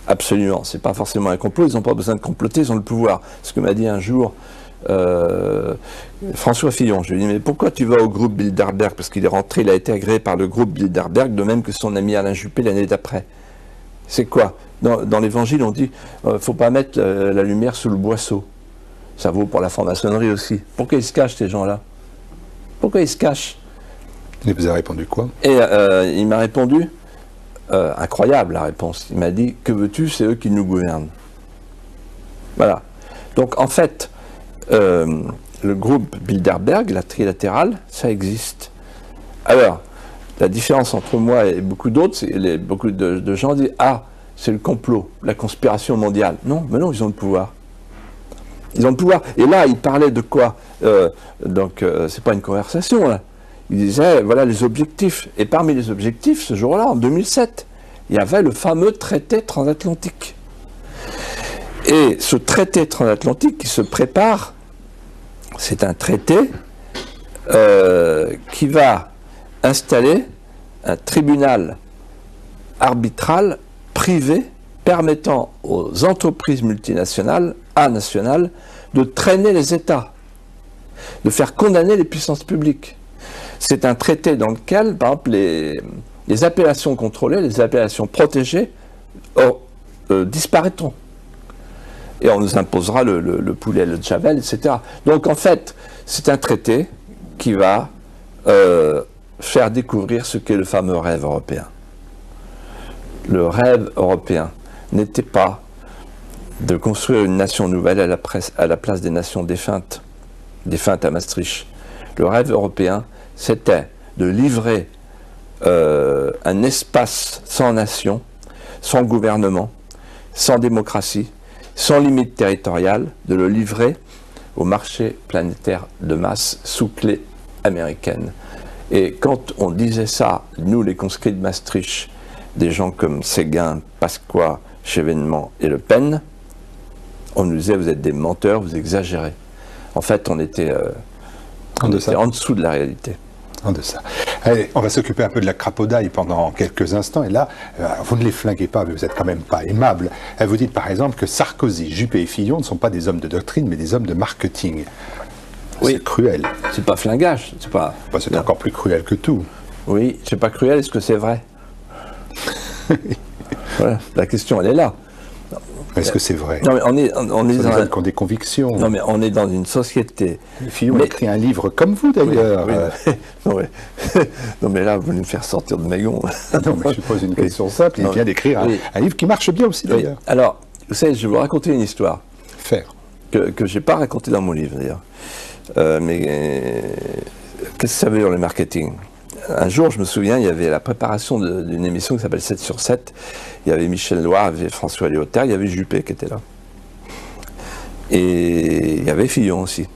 Absolument, c'est pas forcément un complot, ils n'ont pas besoin de comploter, ils ont le pouvoir. Ce que m'a dit un jour François Fillon, je lui ai dit, mais pourquoi tu vas au groupe Bilderberg? Parce qu'il est rentré, il a été agréé par le groupe Bilderberg, de même que son ami Alain Juppé l'année d'après. C'est quoi? Dans l'Évangile, on dit, faut pas mettre la lumière sous le boisseau. Ça vaut pour la franc-maçonnerie aussi. Pourquoi ils se cachent, ces gens-là? Pourquoi ils se cachent? Il vous a répondu quoi? Et il m'a répondu, incroyable la réponse, il m'a dit, que veux-tu, c'est eux qui nous gouvernent. Voilà. Donc en fait, le groupe Bilderberg, la trilatérale, ça existe. Alors, la différence entre moi et beaucoup d'autres, c'est beaucoup de gens disent, ah, c'est le complot, la conspiration mondiale. Non, mais non, ils ont le pouvoir. Ils ont le pouvoir. Et là, il parlait de quoi? C'est pas une conversation, là. Il disait, voilà les objectifs. Et parmi les objectifs, ce jour-là, en 2007, il y avait le fameux traité transatlantique. Et ce traité transatlantique qui se prépare, c'est un traité qui va installer un tribunal arbitral privé permettant aux entreprises multinationales, nationales, de traîner les États, de faire condamner les puissances publiques. C'est un traité dans lequel, par exemple, les appellations contrôlées, les appellations protégées disparaîtront. Et on nous imposera le poulet, le javel, etc. Donc en fait, c'est un traité qui va faire découvrir ce qu'est le fameux rêve européen. Le rêve européen n'était pas de construire une nation nouvelle à la place des nations défuntes à Maastricht. Le rêve européen, c'était de livrer un espace sans nation, sans gouvernement, sans démocratie, sans limite territoriale, de le livrer au marché planétaire de masse sous clé américaine. Et quand on disait ça, nous les conscrits de Maastricht, des gens comme Séguin, Pasqua, Chevènement et Le Pen, on nous disait vous êtes des menteurs, vous exagérez. En fait, on était en dessous de la réalité. En deçà. Allez, on va s'occuper un peu de la crapaudaille pendant quelques instants. Et là, vous ne les flinguez pas, mais vous n'êtes quand même pas aimable. Vous dites par exemple que Sarkozy, Juppé et Fillon ne sont pas des hommes de doctrine, mais des hommes de marketing. Oui. C'est cruel. C'est pas flingage. C'est encore plus cruel que tout. Oui, c'est pas cruel, est-ce que c'est vrai? Voilà, la question, elle est là. Est-ce que c'est vrai? Non, mais on est dans des hommes qui ont des convictions. Non, mais on est dans une société. Fillon a écrit un livre comme vous, d'ailleurs. Oui, non, mais là, vous voulez me faire sortir de mes gonds. Non, mais je pose une question simple. Il vient d'écrire un livre qui marche bien aussi, d'ailleurs. Alors, vous savez, je vais vous raconter une histoire. Faire. Que je n'ai pas racontée dans mon livre, d'ailleurs. Mais qu'est-ce que ça veut dire, le marketing? Un jour, je me souviens, il y avait la préparation d'une émission qui s'appelle 7 sur 7. Il y avait Michel Loire, il y avait François Léotard, il y avait Juppé qui était là. Et il y avait Fillon aussi.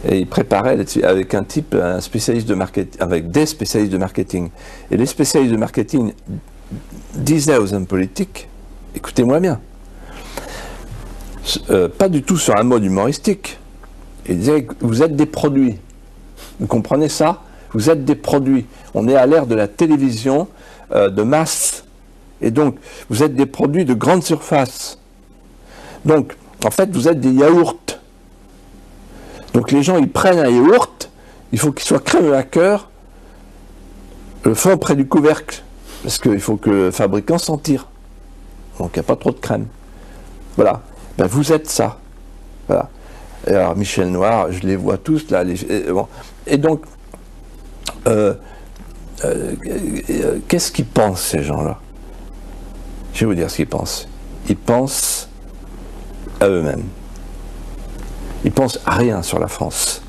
Et il préparait avec un type, un spécialiste de marketing, avec des spécialistes de marketing. Et les spécialistes de marketing disaient aux hommes politiques, écoutez-moi bien, pas du tout sur un mode humoristique. Ils disaient, vous êtes des produits. Vous comprenez ça? Vous êtes des produits. On est à l'ère de la télévision de masse. Et donc, vous êtes des produits de grande surface. Donc, en fait, vous êtes des yaourts. Donc, les gens, ils prennent un yaourt, il faut qu'il soit crème à cœur, le fond près du couvercle, parce qu'il faut que le fabricant s'en tire. Donc, il n'y a pas trop de crème. Voilà. Ben, vous êtes ça. Voilà. Et alors, Michel Noir, je les vois tous, là. Et donc, qu'est-ce qu'ils pensent, ces gens-là? Je vais vous dire ce qu'ils pensent. Ils pensent à eux-mêmes. Ils pensent à rien sur la France.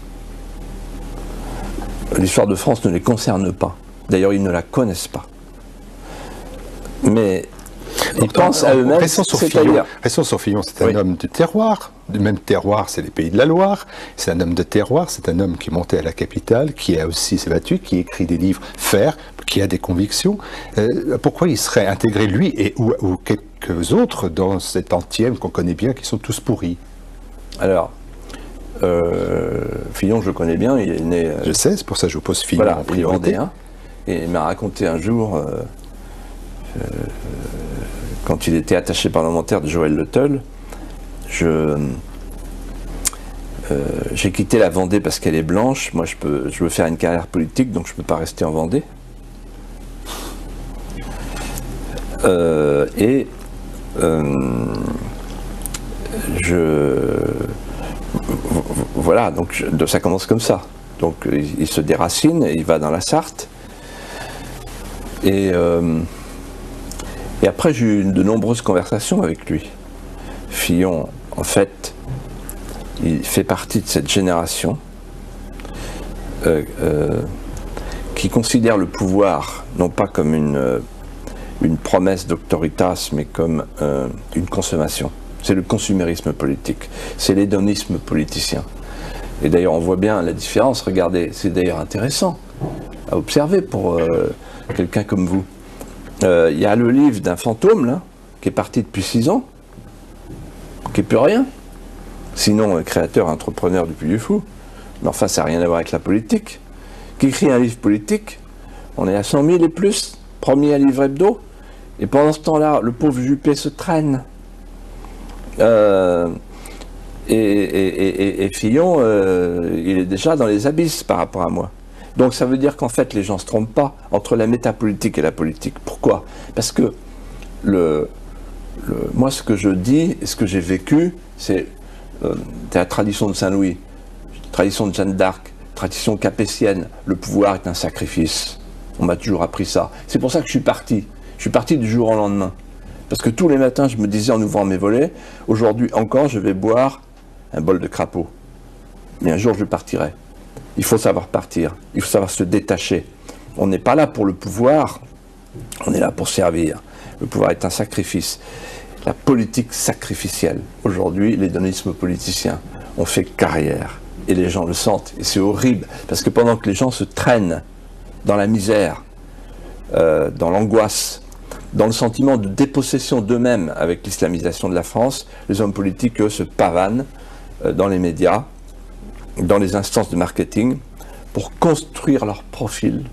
L'histoire de France ne les concerne pas. D'ailleurs, ils ne la connaissent pas. Mais ils pensent à eux-mêmes. Restons sur Fillon, c'est un homme de terroir. Du même terroir, c'est les Pays de la Loire. C'est un homme de terroir, c'est un homme qui est monté à la capitale, qui a aussi s'est battu, qui écrit des livres, qui a des convictions. Pourquoi il serait intégré, lui, ou quelques autres, dans cet antième qu'on connaît bien, qui sont tous pourris? Alors, Fillon, je le connais bien, il est né... je sais, c'est pour ça que je vous pose Fillon en priorité. Et il m'a raconté un jour... quand il était attaché parlementaire de Joël Le Teul, j'ai quitté la Vendée parce qu'elle est blanche. Moi, je veux faire une carrière politique, donc je ne peux pas rester en Vendée. Voilà, donc ça commence comme ça. Donc il se déracine, et il va dans la Sarthe. Et après, j'ai eu de nombreuses conversations avec lui. Fillon, en fait, il fait partie de cette génération qui considère le pouvoir non pas comme une promesse d'autoritas, mais comme une consommation. C'est le consumérisme politique, c'est l'hédonisme politicien. Et d'ailleurs, on voit bien la différence. Regardez, c'est d'ailleurs intéressant à observer pour quelqu'un comme vous. Il y a le livre d'un fantôme, là, qui est parti depuis 6 ans, qui n'est plus rien. Sinon, créateur, entrepreneur du Puy du Fou. Mais enfin, ça n'a rien à voir avec la politique. Qui écrit un livre politique, on est à 100 000 et plus, premier à livre hebdo. Et pendant ce temps-là, le pauvre Juppé se traîne. Et Fillon, il est déjà dans les abysses par rapport à moi. Donc ça veut dire qu'en fait, les gens ne se trompent pas entre la métapolitique et la politique. Pourquoi? Parce que moi, ce que je dis et ce que j'ai vécu, c'est la tradition de Saint-Louis, tradition de Jeanne d'Arc, tradition capétienne. Le pouvoir est un sacrifice. On m'a toujours appris ça. C'est pour ça que je suis parti. Je suis parti du jour au lendemain. Parce que tous les matins, je me disais en ouvrant mes volets, aujourd'hui encore, je vais boire un bol de crapaud. Mais un jour, je partirai. Il faut savoir partir. Il faut savoir se détacher. On n'est pas là pour le pouvoir. On est là pour servir. Le pouvoir est un sacrifice. La politique sacrificielle. Aujourd'hui, l'hédonisme politicien. On fait carrière. Et les gens le sentent. Et c'est horrible. Parce que pendant que les gens se traînent dans la misère, dans l'angoisse, dans le sentiment de dépossession d'eux-mêmes avec l'islamisation de la France, les hommes politiques, eux, se pavanent dans les médias, dans les instances de marketing, pour construire leur profil,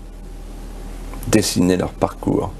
dessiner leur parcours.